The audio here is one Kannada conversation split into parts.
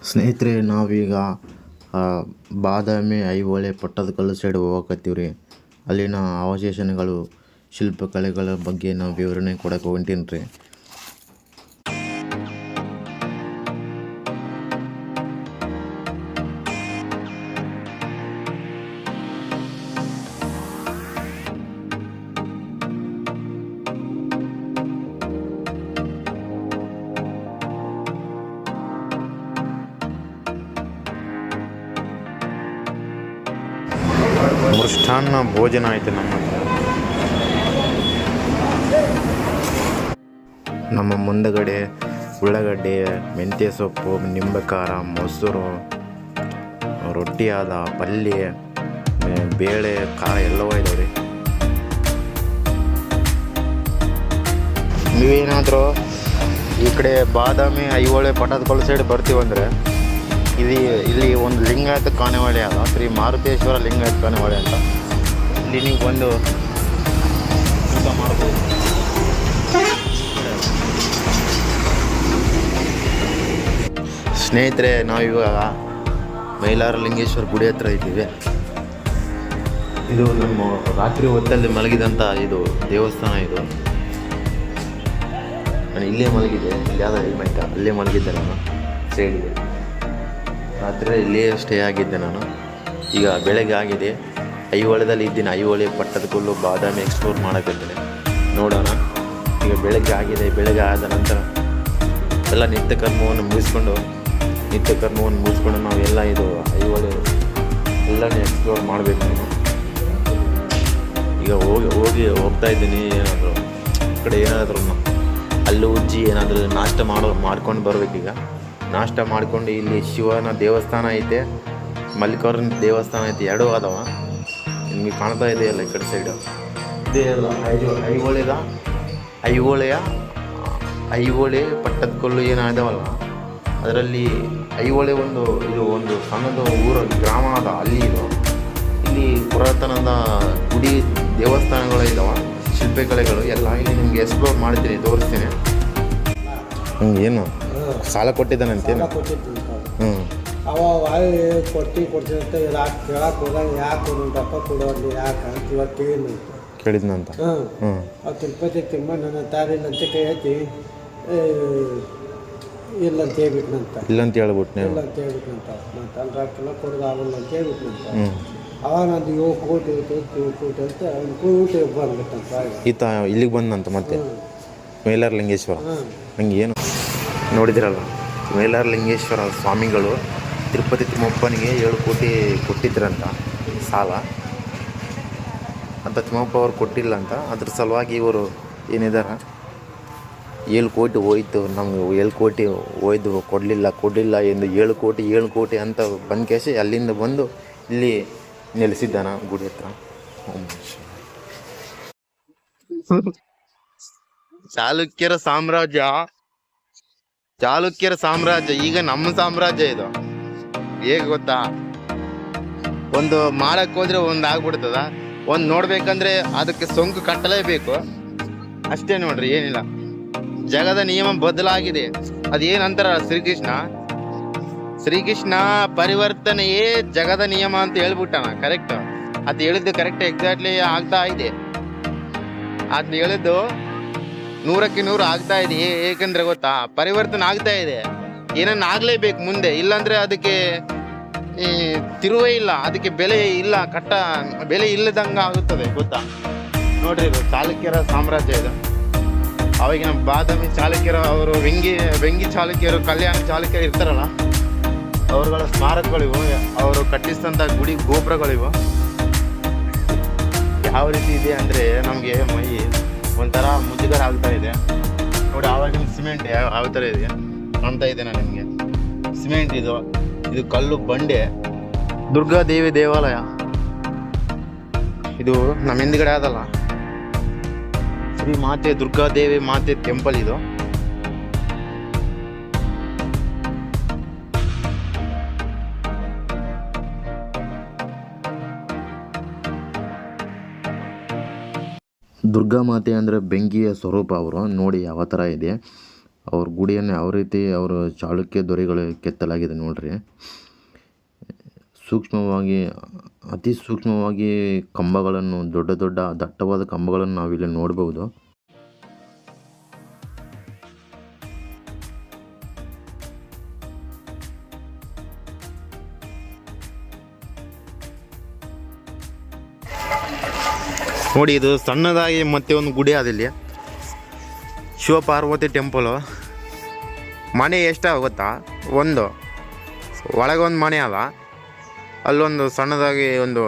ಸ್ನೇಹಿತರೆ, ನಾವೀಗ ಬಾದಾಮಿ ಐಹೊಳೆ ಪಟ್ಟದಕಲ್ಲು ಸೈಡ್ ಹೋಗಕತ್ತೀವಿ ರೀ. ಅಲ್ಲಿನ ಅವಶೇಷಗಳು, ಶಿಲ್ಪಕಲೆಗಳ ಬಗ್ಗೆ ನಾವು ವಿವರಣೆ ಕೊಡಕ್ಕೆ ಹೊಂಟೀನಿ ರೀ. ಮೃಷ್ಟಾನ್ನ ಭೋಜನ ಐತೆ ನಮ್ಮ ಮುಂದಗಡೆ ಉಳ್ಳಾಗಡ್ಡೆ, ಮೆಂತ್ಯ ಸೊಪ್ಪು, ನಿಂಬೆಖಾರ, ಮೊಸರು, ರೊಟ್ಟಿ ಆದ, ಪಲ್ಯ, ಬೇಳೆ, ಖಾರ ಎಲ್ಲವೂ ಇದಾವೆ ರೀ. ನೀವೇನಾದರೂ ಈ ಕಡೆ ಬಾದಾಮಿ ಐಹೊಳೆ ಪಟ್ಟದಕಲ್ಲು ಸೈಡ್ ಬರ್ತೀವಂದರೆ ಇಲ್ಲಿ ಒಂದು ಲಿಂಗಾಯತ ಕಾಣೆವಾಡಿ ಅದ, ಶ್ರೀ ಮಾರುತೇಶ್ವರ ಲಿಂಗಾಯತ ಕಾಣೆವಾಡಿ ಅಂತ. ಇಲ್ಲಿ ನೀವು ಬಂದು ಊಟ ಮಾಡ್ಬೋದು. ಸ್ನೇಹಿತರೆ, ನಾವಿವಾಗ ಮೈಲಾರ ಲಿಂಗೇಶ್ವರ ಗುಡಿ ಹತ್ರ ಇದ್ದೀವಿ. ಇದು ನಮ್ಮ ರಾತ್ರಿ ಹೊತ್ತಲ್ಲಿ ಮಲಗಿದಂಥ ಇದು ದೇವಸ್ಥಾನ. ಇದು ನಾನು ಇಲ್ಲೇ ಮಲಗಿದೆ, ಇಲ್ಲಿ ಯಾವುದೋ ಹೆಲ್ಮೆಟ್ ಅಲ್ಲೇ ಮಲಗಿದ್ದೆ ನಾನು ಸೈಡಿಗೆ. ರಾತ್ರಿ ಇಲ್ಲೇ ಸ್ಟೇ ಆಗಿದ್ದೆ ನಾನು. ಈಗ ಬೆಳಗ್ಗೆ ಆಗಿದೆ, ಐಹೊಳೆದಲ್ಲಿ ಇದ್ದೀನಿ. ಐಹೊಳೆ ಪಟ್ಟದಕಲ್ಲು ಬಾದಾಮಿ ಎಕ್ಸ್ಪ್ಲೋರ್ ಮಾಡೋಕ್ಕಿದ್ದೇನೆ, ನೋಡೋಣ. ಈಗ ಬೆಳಗ್ಗೆ ಆಗಿದೆ. ಬೆಳಗ್ಗೆ ಆದ ನಂತರ ಎಲ್ಲ ನಿತ್ಯ ಕರ್ಮವನ್ನು ಮುಗಿಸ್ಕೊಂಡು ನಾವೆಲ್ಲ ಇದು ಐಹೊಳೆ ಎಲ್ಲನೇ ಎಕ್ಸ್ಪ್ಲೋರ್ ಮಾಡಬೇಕು. ನಾನು ಈಗ ಹೋಗ್ತಾ ಇದ್ದೀನಿ. ಏನಾದರೂ ಈ ಕಡೆ ಏನಾದರೂ ಅಲ್ಲಿ ಉಜ್ಜಿ ಏನಾದರೂ ನಾಷ್ಟ ಮಾಡ್ಕೊಂಡು ಬರ್ಬೇಕೀಗ. ನಾಷ್ಟ ಮಾಡ್ಕೊಂಡು ಇಲ್ಲಿ ಶಿವನ ದೇವಸ್ಥಾನ ಐತೆ, ಮಲ್ಲಿಕಾರ್ಜುನ ದೇವಸ್ಥಾನ ಐತೆ, ಎರಡೂ ಅದಾವ. ನಿಮಗೆ ಕಾಣ್ತಾ ಇದೆಯಲ್ಲ ಈ ಕಡೆ ಸೈಡು, ಇದೇ ಅಲ್ಲ ಐಹೊಳೆ ಪಟ್ಟದಕಲ್ಲು ಏನಾದವಲ್ಲ, ಅದರಲ್ಲಿ ಐಹೊಳೆ ಒಂದು ಸಣ್ಣದ ಊರ ಗ್ರಾಮ ಅದ. ಇಲ್ಲಿ ಪುರಾತನದ ಗುಡಿ ದೇವಸ್ಥಾನಗಳು ಇದ್ದಾವೆ, ಶಿಲ್ಪಕಲೆಗಳು ಎಲ್ಲ ಇಲ್ಲಿ ನಿಮಗೆ ಎಕ್ಸ್ಪ್ಲೋರ್ ಮಾಡ್ತೀನಿ, ತೋರಿಸ್ತೀನಿ. ಏನು ಸಾಲ ಕೊಟ್ಟಿದ್ದಾನಂತೇನು? ಅವ ಕೊಡ್ತೀನಿ ಅಂತ ಕೇಳಕ್ಕೆ ಹೋದಾಗ ಯಾಕೆ ರೊಕ್ಕ ಕೊಡೋದು ಯಾಕೆ ಅಂತ ಇವಾಗ ಕೇಳಿದ್ನಂತ. ಅವ್ರು ತಿರುಪತಿ ತಿಮ್ಮ ನನ್ನ ತಾರಿಲ್ಲ ಅಂತ ಕೈ ಎತ್ತಿ ಇಲ್ಲಂತ ಹೇಳ್ಬಿಟ್ನಂತ. ಇಲ್ಲಂತ ಹೇಳ್ಬಿಟ್ನೆ. ಮತ್ತು ಅಲ್ಲಿ ರೊಕ್ಕ ಕೊಡೋದು ಆಗಲ್ಲ ಅಂತ ಹೇಳ್ಬಿಟ್ನಂತ. ಅವಾಗ ನಂದು 7 ಕೋಟಿ ಅಂತ ಊಟ ಬಂದ್ಬಿಟ್ಟಂತ. ಈತ ಇಲ್ಲಿಗೆ ಬಂದಂತ ಮತ್ತೆ ಮೈಲಾರ ಲಿಂಗೇಶ್ವರ. ನಂಗೆ ಏನು ನೋಡಿದಿರಲ್ಲ, ಮೈಲಾರ ಲಿಂಗೇಶ್ವರ ಸ್ವಾಮಿಗಳು ತಿರುಪತಿ ತಿಮ್ಮಪ್ಪನಿಗೆ 7 ಕೋಟಿ ಕೊಟ್ಟಿದ್ರಂತ ಸಾಲ ಅಂತ. ತಿಮ್ಮಪ್ಪ ಅವ್ರು ಕೊಟ್ಟಿಲ್ಲ ಅಂತ. ಅದ್ರ ಸಲುವಾಗಿ ಇವರು ಏನಿದಾರ 7 ಕೋಟಿ ಹೋಯ್ತು, ನಮ್ಗೆ 7 ಕೋಟಿ ಹೋಯ್ದು, ಕೊಡಲಿಲ್ಲ ಎಂದು 7 ಕೋಟಿ ಅಂತ ಬಂದ ಕೇಸಿ ಅಲ್ಲಿಂದ ಬಂದು ಇಲ್ಲಿ ನೆಲೆಸಿದ್ದಾನ ಗುಡಿ ಹತ್ರ. ಚಾಲುಕ್ಯರ ಸಾಮ್ರಾಜ್ಯ ಈಗ ನಮ್ಮ ಸಾಮ್ರಾಜ್ಯ. ಇದು ಹೇಗೆ ಗೊತ್ತಾ, ಒಂದು ಮಾಡಕ್ಕೆ ಹೋದ್ರೆ ಒಂದು ಆಗ್ಬಿಡ್ತದ, ಒಂದು ನೋಡ್ಬೇಕಂದ್ರೆ ಅದಕ್ಕೆ ಸೋಂಕು ಕಟ್ಟಲೇಬೇಕು ಅಷ್ಟೇ. ನೋಡ್ರಿ, ಏನಿಲ್ಲ, ಜಗದ ನಿಯಮ ಬದಲಾಗಿದೆ. ಅದೇನಂತಾರ ಶ್ರೀಕೃಷ್ಣ ಪರಿವರ್ತನೆಯೇ ಜಗದ ನಿಯಮ ಅಂತ ಹೇಳ್ಬಿಟ್ಟಾನ. ಕರೆಕ್ಟ್, ಅದು ಹೇಳಿದ್ದು ಕರೆಕ್ಟ್, ಎಕ್ಸಾಕ್ಟ್ಲಿ ಆಗ್ತಾ ಇದೆ. ಅದ್ನ ಹೇಳಿದ್ದು 100ಕ್ಕೆ 100 ಆಗ್ತಾ ಇದೆ. ಏಕೆಂದ್ರೆ ಗೊತ್ತಾ, ಪರಿವರ್ತನೆ ಆಗ್ತಾ ಇದೆ, ಏನನ್ನ ಆಗ್ಲೇಬೇಕು ಮುಂದೆ. ಇಲ್ಲಾಂದ್ರೆ ಅದಕ್ಕೆ ತಿರುವೇ ಇಲ್ಲ, ಅದಕ್ಕೆ ಬೆಲೆ ಇಲ್ಲ, ಬೆಲೆ ಇಲ್ಲದಂಗ ಆಗುತ್ತದೆ ಗೊತ್ತಾ. ನೋಡ್ರಿ, ಇದು ಚಾಲುಕ್ಯರ ಸಾಮ್ರಾಜ್ಯ. ಇದು ಅವಾಗಿನ ಬಾದಾಮಿ ಚಾಲುಕ್ಯರ, ಅವರು ವೆಂಗಿ ಚಾಲುಕ್ಯರು, ಕಲ್ಯಾಣ ಚಾಲುಕ್ಯರು ಇರ್ತಾರಲ್ಲ, ಅವ್ರಗಳ ಸ್ಮಾರಕಗಳಿವು, ಅವರು ಕಟ್ಟಿಸಿದಂಥ ಗುಡಿ ಗೋಪುರಗಳಿವು. ಯಾವ ರೀತಿ ಇದೆ ಅಂದರೆ ನಮಗೆ ಮೈ ಒಂಥರ ಮುಜುಗರ ಆಗ್ತಾ ಇದೆ ನೋಡಿ. ಆವಾಗಿನ ಸಿಮೆಂಟ್ ಯಾವ ಥರ ಇದೆ ಕಾಣ್ತಾ ಇದೆ ನಾನು ನಿಮಗೆ. ಸಿಮೆಂಟ್ ಇದು ಕಲ್ಲು ಬಂಡೆ. ದುರ್ಗಾದೇವಿ ದೇವಾಲಯ ಇದು ನಮ್ಮ ಹಿಂದ್ಗಡೆ ಆದಲ್ಲ, ಶ್ರೀ ಮಾತೆ ದುರ್ಗಾದೇವಿ ಮಾತೆ ಟೆಂಪಲ್ ಇದು. ದುರ್ಗಾ ಮಾತೆ ಅಂದರೆ ಬೆಂಕಿಯ ಸ್ವರೂಪ. ಅವರು ನೋಡಿ ಯಾವ ಥರ ಇದೆ. ಅವ್ರ ಗುಡಿಯನ್ನು ಯಾವ ರೀತಿ ಅವರು ಚಾಲುಕ್ಯ ದೊರೆಗಳು ಕೆತ್ತಲಾಗಿದೆ ನೋಡ್ರಿ. ಸೂಕ್ಷ್ಮವಾಗಿ, ಅತಿ ಸೂಕ್ಷ್ಮವಾಗಿ ಕಂಬಗಳನ್ನು, ದೊಡ್ಡ ದೊಡ್ಡ ದಟ್ಟವಾದ ಕಂಬಗಳನ್ನು ನಾವಿಲ್ಲಿ ನೋಡ್ಬೋದು. ನೋಡಿ, ಇದು ಸಣ್ಣದಾಗಿ ಮತ್ತೆ ಒಂದು ಗುಡಿ ಅದಿಲ್ಲಿ, ಶಿವಪಾರ್ವತಿ ಟೆಂಪಲು. ಮನೆ ಎಷ್ಟಾಗ ಗೊತ್ತಾ, ಒಂದು ಒಳಗೊಂದು ಮನೆ ಅದ, ಅಲ್ಲೊಂದು ಸಣ್ಣದಾಗಿ ಒಂದು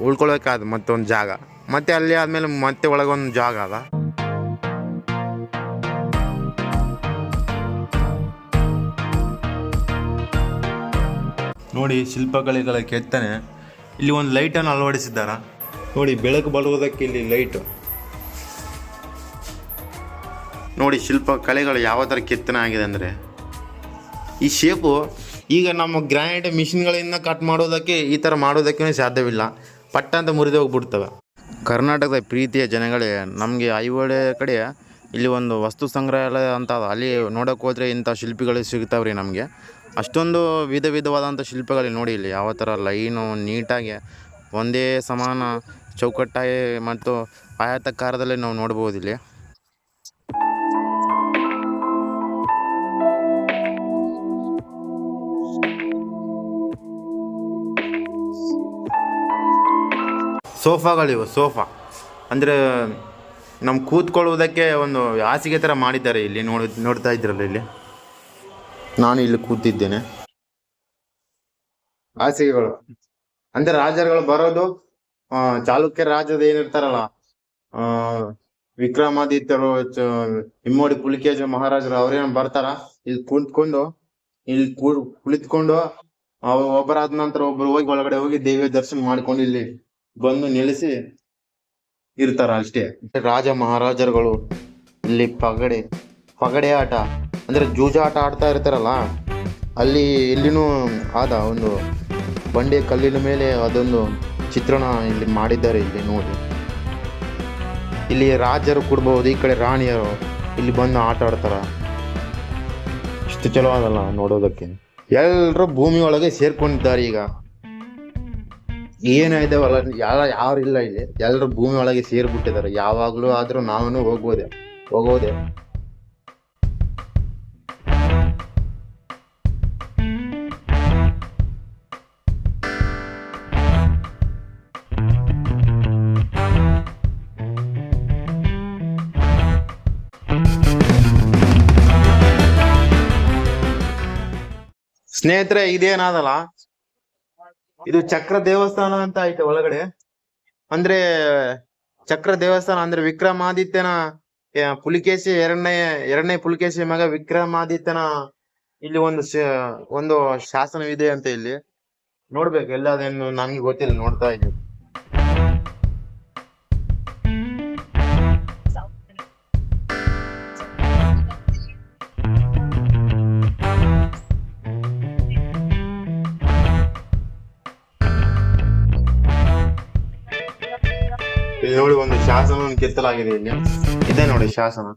ಉಳ್ಕೊಳ್ಳೋಕ್ಕಾದ ಮತ್ತೊಂದು ಜಾಗ, ಮತ್ತೆ ಅಲ್ಲಿ ಆದಮೇಲೆ ಮತ್ತೆ ಒಳಗೊಂದು ಜಾಗ ಅದ. ನೋಡಿ, ಶಿಲ್ಪಕಲೆಗಳ ಕೆತ್ತನೆ. ಇಲ್ಲಿ ಒಂದು ಲೈಟನ್ನು ಅಳವಡಿಸಿದ್ದಾರ ನೋಡಿ, ಬೆಳಕು ಬರುವುದಕ್ಕೆ ಇಲ್ಲಿ ಲೈಟು. ನೋಡಿ, ಶಿಲ್ಪಕಲೆಗಳು ಯಾವ ಥರ ಕೆತ್ತನೆ ಆಗಿದೆ ಅಂದರೆ, ಈ ಶೇಪು ಈಗ ನಮ್ಮ ಗ್ರಾನೈಟ್ ಮಿಷಿನ್ಗಳಿಂದ ಕಟ್ ಮಾಡೋದಕ್ಕೆ ಈ ಥರ ಮಾಡೋದಕ್ಕೇ ಸಾಧ್ಯವಿಲ್ಲ, ಪಟ್ಟ ಅಂತ ಮುರಿದು ಹೋಗ್ಬಿಡ್ತವೆ. ಕರ್ನಾಟಕದ ಪ್ರೀತಿಯ ಜನಗಳೇ, ನಮಗೆ ಐಹೊಳೆ ಕಡೆ ಇಲ್ಲಿ ಒಂದು ವಸ್ತು ಸಂಗ್ರಹಾಲಯ ಅಂತ ಅದ, ಅಲ್ಲಿ ನೋಡೋಕೆ ಹೋದರೆ ಇಂಥ ಶಿಲ್ಪಿಗಳು ಸಿಗ್ತಾವ್ರಿ ನಮಗೆ. ಅಷ್ಟೊಂದು ವಿಧವಾದಂಥ ಶಿಲ್ಪಗಳು ನೋಡಿ, ಇಲ್ಲಿ ಯಾವ ಥರ ಲೈನು ನೀಟಾಗಿ ಒಂದೇ ಸಮಾನ ಚೌಕಟ್ಟಾಗಿ ಮತ್ತು ಆಯತಾಕಾರದಲ್ಲಿ ನಾವು ನೋಡ್ಬೋದು ಇಲ್ಲಿ. ಸೋಫಾಗಳಿವು, ಸೋಫಾ ಅಂದರೆ ನಮ್ಮ ಕೂತ್ಕೊಳ್ಳುವುದಕ್ಕೆ ಒಂದು ಹಾಸಿಗೆ ಥರ ಮಾಡಿದ್ದಾರೆ ಇಲ್ಲಿ. ನೋಡ್ತಾ ಇದ್ದೀರಲ್ಲ, ಇಲ್ಲಿ ನಾನು ಇಲ್ಲಿ ಕೂತಿದ್ದೇನೆ. ಹಾಸಿಗೆಗಳು ಅಂದರೆ ರಾಜರುಗಳು ಬರೋದು, ಚಾಲುಕ್ಯ ರಾಜ್ಯದ ಏನಿರ್ತಾರಲ್ಲ, ವಿಕ್ರಮಾದಿತ್ಯರು, ಇಮ್ಮಡಿ ಪುಲಿಕೇಶ ಮಹಾರಾಜರು, ಅವ್ರೇನು ಬರ್ತಾರ, ಇಲ್ಲಿ ಕುಳಿತುಕೊಂಡು ಒಬ್ಬರಾದ ನಂತರ ಒಬ್ರು ಹೋಗಿ ಒಳಗಡೆ ಹೋಗಿ ದೇವಿಯ ದರ್ಶನ ಮಾಡ್ಕೊಂಡು ಇಲ್ಲಿ ಬಂದು ನೆಲೆಸಿ ಇರ್ತಾರ ಅಷ್ಟೇ. ರಾಜ ಮಹಾರಾಜರುಗಳು ಇಲ್ಲಿ ಪಗಡೆ ಆಟ ಅಂದ್ರೆ ಜೂಜಾಟ ಆಡ್ತಾ ಇರ್ತಾರಲ್ಲ, ಇಲ್ಲಿನೂ ಆದ ಒಂದು ಬಂಡೆ ಕಲ್ಲಿನ ಮೇಲೆ ಅದೊಂದು ಚಿತ್ರಣ ಇಲ್ಲಿ ಮಾಡಿದ್ದಾರೆ. ಇಲ್ಲಿ ನೋಡಿ, ಇಲ್ಲಿ ರಾಜರು ಕೊಡ್ಬಹುದು, ಈ ಕಡೆ ರಾಣಿಯರು ಇಲ್ಲಿ ಬಂದು ಆಟ ಆಡ್ತಾರ. ಇಷ್ಟು ಚಲೋ ಅದಲ್ಲ ನೋಡೋದಕ್ಕೆ. ಎಲ್ಲರೂ ಭೂಮಿ ಒಳಗೆ ಸೇರ್ಕೊಂಡಿದ್ದಾರೆ. ಈಗ ಏನಾಯ್ತವಲ್ಲ, ಯಾರು ಇಲ್ಲ ಇಲ್ಲಿ, ಎಲ್ಲರೂ ಭೂಮಿ ಒಳಗೆ ಸೇರ್ಬಿಟ್ಟಿದ್ದಾರೆ. ಯಾವಾಗ್ಲೂ ಆದ್ರೂ ನಾವೂ ಹೋಗೋದೆ. ಸ್ನೇಹಿತರೆ, ಇದೇನಾದಲ್ಲ, ಇದು ಚಕ್ರ ದೇವಸ್ಥಾನ ಅಂತ ಐತೆ ಒಳಗಡೆ. ಅಂದ್ರೆ ಚಕ್ರ ದೇವಸ್ಥಾನ ಅಂದ್ರೆ ವಿಕ್ರಮಾದಿತ್ಯನ ಪುಲಿಕೇಶಿ ಎರಡನೇ ಪುಲಿಕೇಶಿ ಮಗ ವಿಕ್ರಮಾದಿತ್ಯನ ಇಲ್ಲಿ ಒಂದು ಶಾಸನವಿದೆ ಅಂತ ಇಲ್ಲಿ ನೋಡ್ಬೇಕು. ಎಲ್ಲದೇನು ನನ್ಗೆ ಗೊತ್ತಿಲ್ಲ, ನೋಡ್ತಾ ಇದ್ದೀವಿ. ಇಲ್ಲಿ ನೋಡಿ, ಒಂದು ಶಾಸನವನ್ನು ಕೆತ್ತಲಾಗಿದೆ ಇಲ್ಲಿ. ಇದೆ ನೋಡಿ ಶಾಸನ.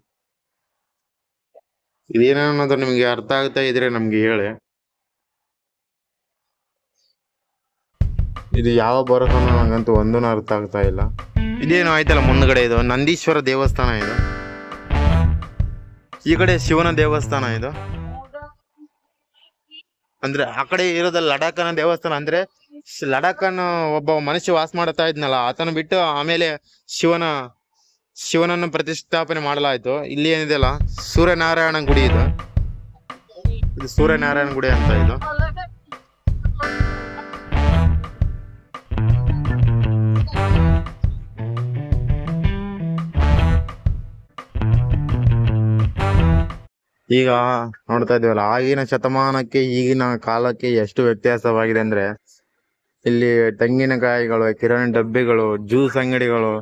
ಇದೇನನ್ನೋದು ನಿಮ್ಗೆ ಅರ್ಥ ಆಗ್ತಾ ಇದ್ರೆ ನಮ್ಗೆ ಹೇಳಿ. ಇದು ಯಾವ ಬರೋದು ನಂಗಂತೂ ಒಂದೂ ಅರ್ಥ ಆಗ್ತಾ ಇಲ್ಲ. ಇದೇನು ಆಯ್ತಲ್ಲ ಮುಂದ್ಗಡೆ, ಇದು ನಂದೀಶ್ವರ ದೇವಸ್ಥಾನ. ಇದು ಈ ಕಡೆ ಶಿವನ ದೇವಸ್ಥಾನ. ಇದು ಅಂದ್ರೆ ಆ ಕಡೆ ಇರೋದ ಲಡಾಖನ ದೇವಸ್ಥಾನ. ಅಂದ್ರೆ ಲಡಾಖನ್ನು ಒಬ್ಬ ಮನುಷ್ಯ ವಾಸ ಮಾಡ್ತಾ ಇದ್ನಲ್ಲ, ಆತನ ಬಿಟ್ಟು ಆಮೇಲೆ ಶಿವನನ್ನು ಪ್ರತಿಷ್ಠಾಪನೆ ಮಾಡಲಾಯ್ತು. ಇಲ್ಲಿ ಏನಿದೆ ಅಲ್ಲ, ಸೂರ್ಯನಾರಾಯಣ ಗುಡಿ. ಇದು ಸೂರ್ಯನಾರಾಯಣ ಗುಡಿ ಅಂತ. ಇದು ಈಗ ನೋಡ್ತಾ ಇದೀವಲ್ಲ, ಆಗಿನ ಶತಮಾನಕ್ಕೆ ಈಗಿನ ಕಾಲಕ್ಕೆ ಎಷ್ಟು ವ್ಯತ್ಯಾಸವಾಗಿದೆ ಅಂದ್ರೆ, ಇಲ್ಲಿ ತೆಂಗಿನಕಾಯಿಗಳು, ಕಿರಾಣಿ ಡಬ್ಬಿಗಳು, ಜ್ಯೂಸ್ ಅಂಗಡಿಗಳು,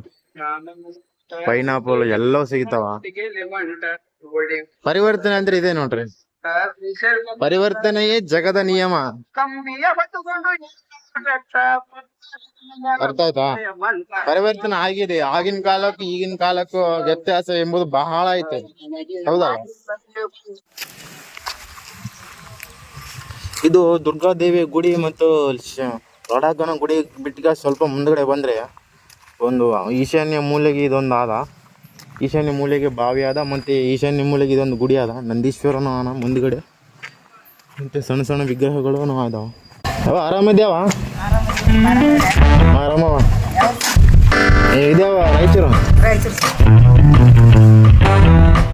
ಪೈನಾಪಲ್ ಎಲ್ಲವೂ ಸಿಗ್ತಾವ. ಪರಿವರ್ತನೆ ಅಂದ್ರೆ ಇದೆ ನೋಡ್ರಿ. ಪರಿವರ್ತನೆಯೇ ಜಗದ ನಿಯಮ. ಅರ್ಥ ಆಯ್ತಾ? ಪರಿವರ್ತನೆ ಆಗಿದೆ. ಆಗಿನ ಕಾಲಕ್ಕೂ ಈಗಿನ ಕಾಲಕ್ಕೂ ವ್ಯತ್ಯಾಸ ಎಂಬುದು ಬಹಳ ಐತೆ, ಹೌದಾ? ಇದು ದುರ್ಗಾದೇವಿ ಗುಡಿ ಮತ್ತು ಲಡಾಖನ ಗುಡಿ ಬಿಟ್ಟಿಗೆ ಸ್ವಲ್ಪ ಮುಂದ್ಗಡೆ ಬಂದರೆ ಒಂದು ಈಶಾನ್ಯ ಮೂಲೆಗೆ ಇದೊಂದು ಆದ, ಈಶಾನ್ಯ ಮೂಲೆಗೆ ಬಾವಿ ಆದ, ಮತ್ತು ಈಶಾನ್ಯ ಮೂಲೆಗೆ ಇದೊಂದು ಗುಡಿ ಆದ, ನಂದೀಶ್ವರನು ಆನ ಮುಂದ್ಗಡೆ, ಮತ್ತು ಸಣ್ಣ ಸಣ್ಣ ವಿಗ್ರಹಗಳು ಅದಾವ. ಆರಾಮಿದ್ಯಾವ? ಆರಾಮವ.